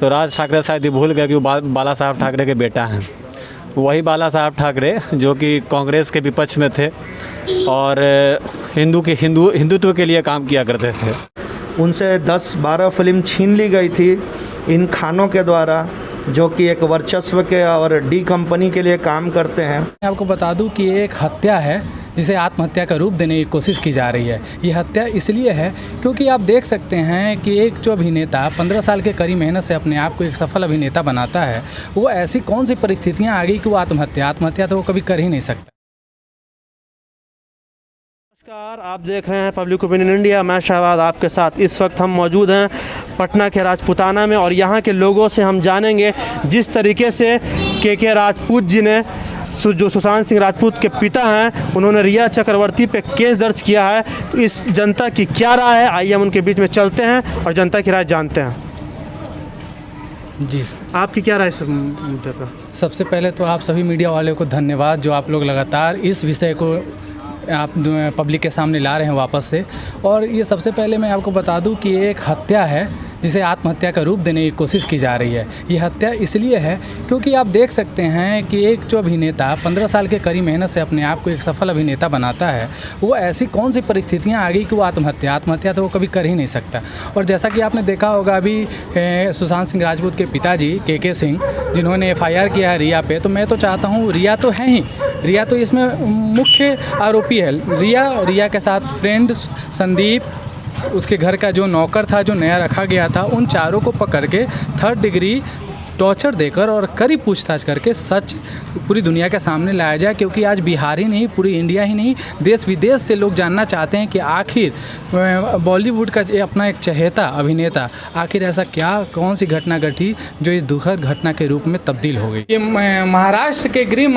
तो राज ठाकरे शायद ये भूल गए कि वो बाला साहब ठाकरे के बेटा हैं। वही बाला साहब ठाकरे जो कि कांग्रेस के विपक्ष में थे और हिंदुत्व के लिए काम किया करते थे। उनसे 10-12 फिल्म छीन ली गई थी इन खानों के द्वारा, जो कि एक वर्चस्व के और डी कंपनी के लिए काम करते हैं। मैं आपको बता दूं कि ये एक हत्या है जिसे आत्महत्या का रूप देने की कोशिश की जा रही है। ये हत्या इसलिए है क्योंकि आप देख सकते हैं कि एक जो अभिनेता 15 साल के कड़ी मेहनत से अपने आप को एक सफल अभिनेता बनाता है, वो ऐसी कौन सी परिस्थितियां आ गई कि वो आत्महत्या तो वो कभी कर ही नहीं सकता। नमस्कार, आप देख रहे हैं पब्लिक ओपिनियन इंडिया। मैं शहबाज आपके साथ। इस वक्त हम मौजूद हैं पटना के राजपूताना में और यहाँ के लोगों से हम जानेंगे जिस तरीके से के राजपूत जी ने, जो सुशांत सिंह राजपूत के पिता हैं, उन्होंने रिया चक्रवर्ती पे केस दर्ज किया है, तो इस जनता की क्या राय है। आइए हम उनके बीच में चलते हैं और जनता की राय जानते हैं। जी, आपकी क्या राय इस मुद्दे पर? सबसे पहले तो आप सभी मीडिया वाले को धन्यवाद, जो आप लोग लगातार इस विषय को आप पब्लिक के सामने ला रहे हैं वापस से। और ये सबसे पहले मैं आपको बता दूं कि ये एक हत्या है जिसे आत्महत्या का रूप देने की कोशिश की जा रही है। ये हत्या इसलिए है क्योंकि आप देख सकते हैं कि एक जो अभिनेता 15 साल के कड़ी मेहनत से अपने आप को एक सफल अभिनेता बनाता है, वो ऐसी कौन सी परिस्थितियां आ गई कि वो आत्महत्या तो वो कभी कर ही नहीं सकता। और जैसा कि आपने देखा होगा अभी सुशांत सिंह राजपूत के पिताजी के सिंह, जिन्होंने FIR किया है रिया पे, तो मैं तो चाहता हूँ, रिया तो है ही, रिया तो इसमें मुख्य आरोपी है। रिया के साथ फ्रेंड संदीप, उसके घर का जो नौकर था जो नया रखा गया था, उन चारों को पकड़ के 3rd डिग्री टॉर्चर देकर और कड़ी पूछताछ करके सच पूरी दुनिया के सामने लाया जाए। क्योंकि आज बिहार ही नहीं, पूरी इंडिया ही नहीं, देश विदेश से लोग जानना चाहते हैं कि आखिर बॉलीवुड का अपना एक चहेता अभिनेता, आखिर ऐसा क्या कौन सी घटना घटी जो इस दुखद घटना के रूप में तब्दील हो गई। ये महाराष्ट्र के गृह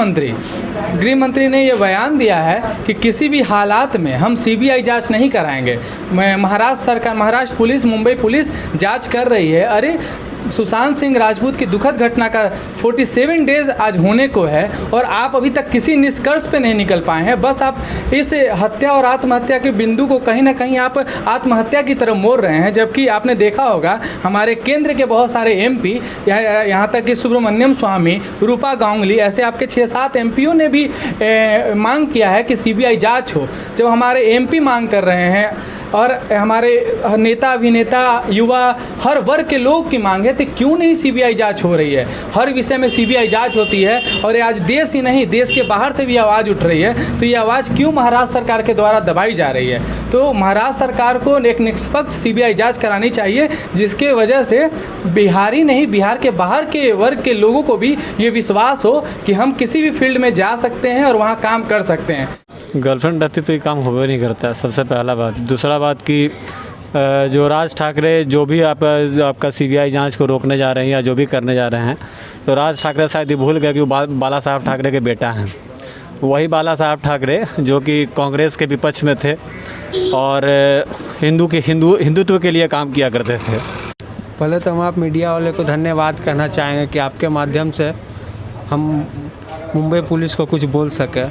मंत्री ने ये बयान दिया है कि किसी भी हालात में हम CBI जांच नहीं कराएंगे। महाराष्ट्र पुलिस, मुंबई पुलिस जांच कर रही है। अरे, सुशांत सिंह राजपूत की दुखद घटना का 47 डेज आज होने को है और आप अभी तक किसी निष्कर्ष पे नहीं निकल पाए हैं। बस आप इस हत्या और आत्महत्या के बिंदु को कहीं ना कहीं आप आत्महत्या की तरफ मोड़ रहे हैं। जबकि आपने देखा होगा हमारे केंद्र के बहुत सारे MP, यहाँ तक कि सुब्रमण्यम स्वामी, रूपा गांगुली, ऐसे आपके 6-7 MPओं ने भी मांग किया है कि CBI जाँच हो। जब हमारे MP मांग कर रहे हैं और हमारे नेता, अभिनेता, युवा, हर वर्ग के लोग की मांग है, तो क्यों नहीं CBI जांच हो रही है। हर विषय में CBI जांच होती है और आज देश ही नहीं, देश के बाहर से भी आवाज़ उठ रही है। तो ये आवाज़ क्यों महाराष्ट्र सरकार के द्वारा दबाई जा रही है? तो महाराष्ट्र सरकार को एक निष्पक्ष CBI जांच करानी चाहिए, जिसके वजह से बिहार ही नहीं, बिहार के बाहर के वर्ग के लोगों को भी ये विश्वास हो कि हम किसी भी फील्ड में जा सकते हैं और वहाँ काम कर सकते हैं। गर्लफ्रेंड रहती तो ये काम होवे नहीं करता है, सबसे पहला बात। दूसरा बात कि जो राज ठाकरे जो भी आपका CBI जांच को रोकने जा रहे हैं या जो भी करने जा रहे हैं, तो राज ठाकरे शायद ये भूल गए कि वो बाला साहब ठाकरे के बेटा हैं। वही बाला साहब ठाकरे जो कि कांग्रेस के विपक्ष में थे और हिंदुत्व के लिए काम किया करते थे। पहले तो हम आप मीडिया वाले को धन्यवाद कहना चाहेंगे कि आपके माध्यम से हम मुंबई पुलिस को कुछ बोल सके।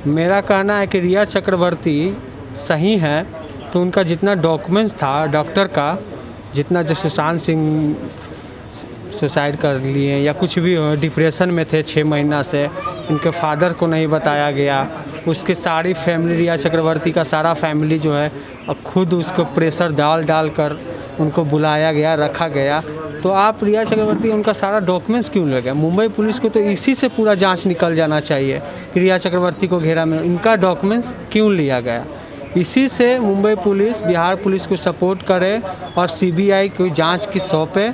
मेरा कहना है कि रिया चक्रवर्ती सही है तो उनका जितना डॉक्यूमेंट्स था डॉक्टर का, जितना जो सुशांत सिंह सुसाइड कर लिए या कुछ भी हो, डिप्रेशन में थे 6 महीना से, उनके फादर को नहीं बताया गया। उसके सारी फैमिली, रिया चक्रवर्ती का सारा फैमिली जो है, अब खुद उसको प्रेशर डाल कर उनको बुलाया गया, रखा गया। तो आप रिया चक्रवर्ती, उनका सारा डॉक्यूमेंट्स क्यों लगे? मुंबई पुलिस को तो इसी से पूरा जांच निकल जाना चाहिए कि रिया चक्रवर्ती को घेरा में इनका डॉक्यूमेंट्स क्यों लिया गया। इसी से मुंबई पुलिस बिहार पुलिस को सपोर्ट करे और CBI को जांच की सौंपे।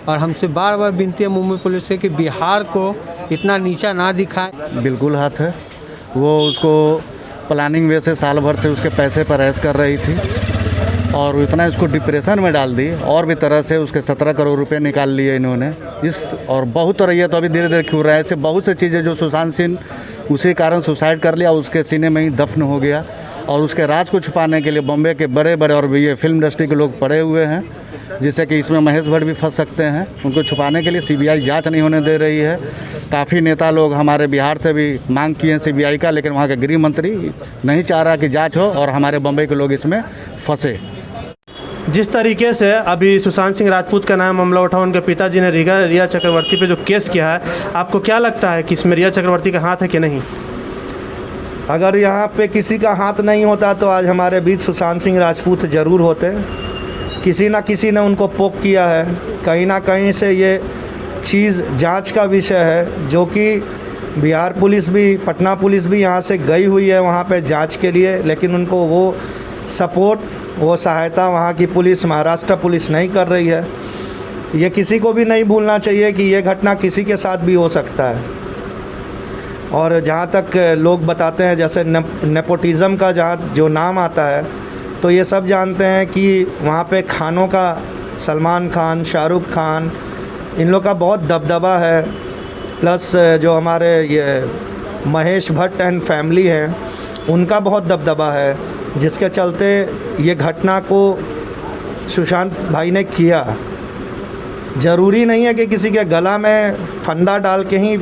और हमसे बार बार विनती है मुंबई पुलिस से कि बिहार को इतना नीचा ना दिखाए। बिल्कुल हाथ है, वो उसको प्लानिंग वे से साल भर से उसके पैसे पर ऐश कर रही थी और इतना इसको डिप्रेशन में डाल दी और भी तरह से उसके 17 करोड़ रुपए निकाल लिए इन्होंने। और बहुत तरह ये तो अभी धीरे धीरे क्यों रहा है, ऐसे बहुत से चीज़ें जो सुशांत सिंह उसी कारण सुसाइड कर लिया, उसके सीने में ही दफन हो गया। और उसके राज को छुपाने के लिए बॉम्बे के बड़े बड़े और ये फिल्म इंडस्ट्री के लोग पड़े हुए हैं, जिससे कि इसमें महेश भट्ट भी फंस सकते हैं। उनको छुपाने के लिए CBI जांच नहीं होने दे रही है। काफ़ी नेता लोग हमारे बिहार से भी मांग किए हैं CBI का, लेकिन वहाँ के गृह मंत्री नहीं चाह रहा कि जांच हो और हमारे बम्बई के लोग इसमें फंसे। जिस तरीके से अभी सुशांत सिंह राजपूत का नाम मामला उठा, उनके पिताजी ने रिया चक्रवर्ती पे जो केस किया है, आपको क्या लगता है कि इसमें रिया चक्रवर्ती का हाथ है कि नहीं? अगर यहाँ पे किसी का हाथ नहीं होता तो आज हमारे बीच सुशांत सिंह राजपूत ज़रूर होते। किसी ना किसी ने उनको पोक किया है, कहीं ना कहीं से ये चीज़ जांच का विषय है, जो कि बिहार पुलिस भी, पटना पुलिस भी यहाँ से गई हुई है वहाँ पे जांच के लिए, लेकिन उनको वो सपोर्ट, वो सहायता वहाँ की पुलिस, महाराष्ट्र पुलिस नहीं कर रही है। ये किसी को भी नहीं भूलना चाहिए कि ये घटना किसी के साथ भी हो सकता है। और जहाँ तक लोग बताते हैं, जैसे नेपोटिज़म का जहाँ जो नाम आता है, तो ये सब जानते हैं कि वहाँ पे खानों का, सलमान खान, शाहरुख खान, इन लोग का बहुत दबदबा है। प्लस जो हमारे ये महेश भट्ट एंड फैमिली हैं, उनका बहुत दबदबा है, जिसके चलते ये घटना को सुशांत भाई ने किया। ज़रूरी नहीं है कि किसी के गला में फंदा डाल के ही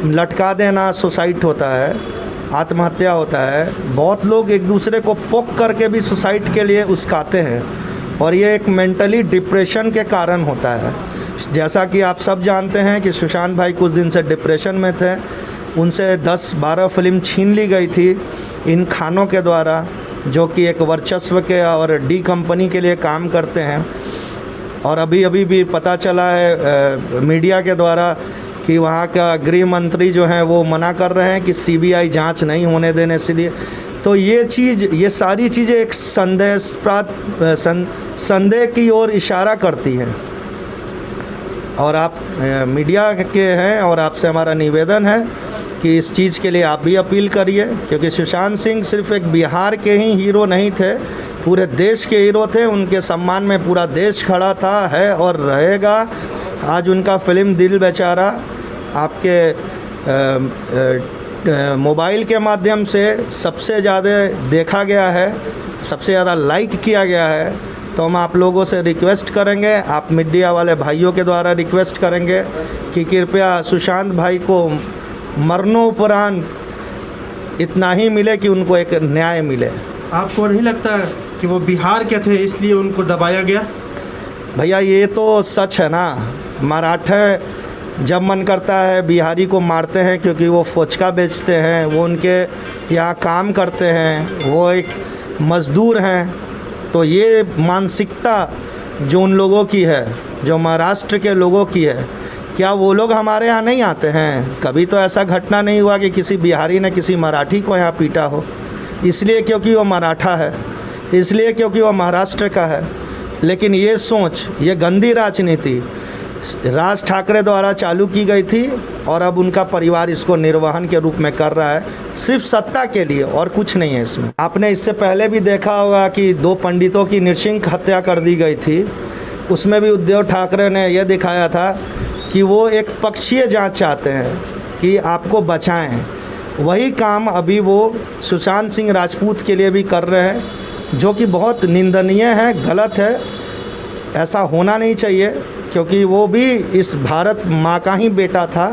लटका देना सुसाइड होता है, आत्महत्या होता है। बहुत लोग एक दूसरे को पोक करके भी सुसाइड के लिए उस्काते हैं, और ये एक मेंटली डिप्रेशन के कारण होता है। जैसा कि आप सब जानते हैं कि सुशांत भाई कुछ दिन से डिप्रेशन में थे, उनसे 10-12 फिल्म छीन ली गई थी इन खानों के द्वारा, जो कि एक वर्चस्व के और डी कंपनी के लिए काम करते हैं। और अभी भी पता चला है मीडिया के द्वारा कि वहाँ का गृह मंत्री जो हैं वो मना कर रहे हैं कि सीबीआई जांच नहीं होने देने, इसलिए तो ये सारी चीज़ें एक संदेह की ओर इशारा करती हैं। और आप मीडिया के हैं, और आपसे हमारा निवेदन है कि इस चीज़ के लिए आप भी अपील करिए, क्योंकि सुशांत सिंह सिर्फ एक बिहार के ही हीरो नहीं थे, पूरे देश के हीरो थे। उनके सम्मान में पूरा देश खड़ा था, है और रहेगा। आज उनका फिल्म दिल बेचारा आपके मोबाइल के माध्यम से सबसे ज़्यादा देखा गया है, सबसे ज़्यादा लाइक किया गया है। तो हम आप लोगों से रिक्वेस्ट करेंगे, आप मीडिया वाले भाइयों के द्वारा रिक्वेस्ट करेंगे कि कृपया सुशांत भाई को मरणोपरांत इतना ही मिले कि उनको एक न्याय मिले। आपको नहीं लगता कि वो बिहार के थे इसलिए उनको दबाया गया? भैया ये तो सच है ना, मराठे जब मन करता है बिहारी को मारते हैं, क्योंकि वो फोचका बेचते हैं, वो उनके यहाँ काम करते हैं, वो एक मज़दूर हैं। तो ये मानसिकता जो उन लोगों की है, जो महाराष्ट्र के लोगों की है, क्या वो लोग हमारे यहाँ नहीं आते हैं? कभी तो ऐसा घटना नहीं हुआ कि किसी बिहारी ने किसी मराठी को यहाँ पीटा हो, इसलिए क्योंकि वो मराठा है, इसलिए क्योंकि वो महाराष्ट्र का है। लेकिन ये सोच, ये गंदी राजनीति राज ठाकरे द्वारा चालू की गई थी, और अब उनका परिवार इसको निर्वहन के रूप में कर रहा है, सिर्फ सत्ता के लिए, और कुछ नहीं है इसमें। आपने इससे पहले भी देखा होगा कि 2 पंडितों की नृशंस हत्या कर दी गई थी, उसमें भी उद्धव ठाकरे ने यह दिखाया था कि वो एक पक्षीय जांच चाहते हैं कि आपको बचाएं। वही काम अभी वो सुशांत सिंह राजपूत के लिए भी कर रहे हैं, जो कि बहुत निंदनीय है, गलत है, ऐसा होना नहीं चाहिए, क्योंकि वो भी इस भारत माँ का ही बेटा था।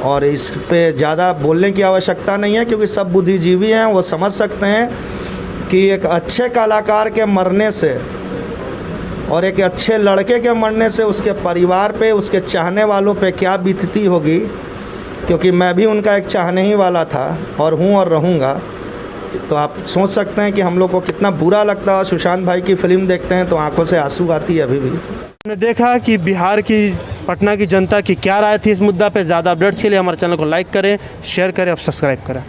और इस पे ज़्यादा बोलने की आवश्यकता नहीं है, क्योंकि सब बुद्धिजीवी हैं, वो समझ सकते हैं कि एक अच्छे कलाकार के मरने से और एक अच्छे लड़के के मरने से उसके परिवार पे, उसके चाहने वालों पे क्या बीतती होगी। क्योंकि मैं भी उनका एक चाहने ही वाला था, और हूँ और रहूँगा। तो आप सोच सकते हैं कि हम लोग को कितना बुरा लगता है। सुशांत भाई की फिल्म देखते हैं तो आंखों से आंसू आती है अभी भी। हमने देखा कि बिहार की, पटना की जनता की क्या राय थी इस मुद्दा पे। ज़्यादा अपडेट्स के लिए हमारे चैनल को लाइक करें, शेयर करें और सब्सक्राइब करें।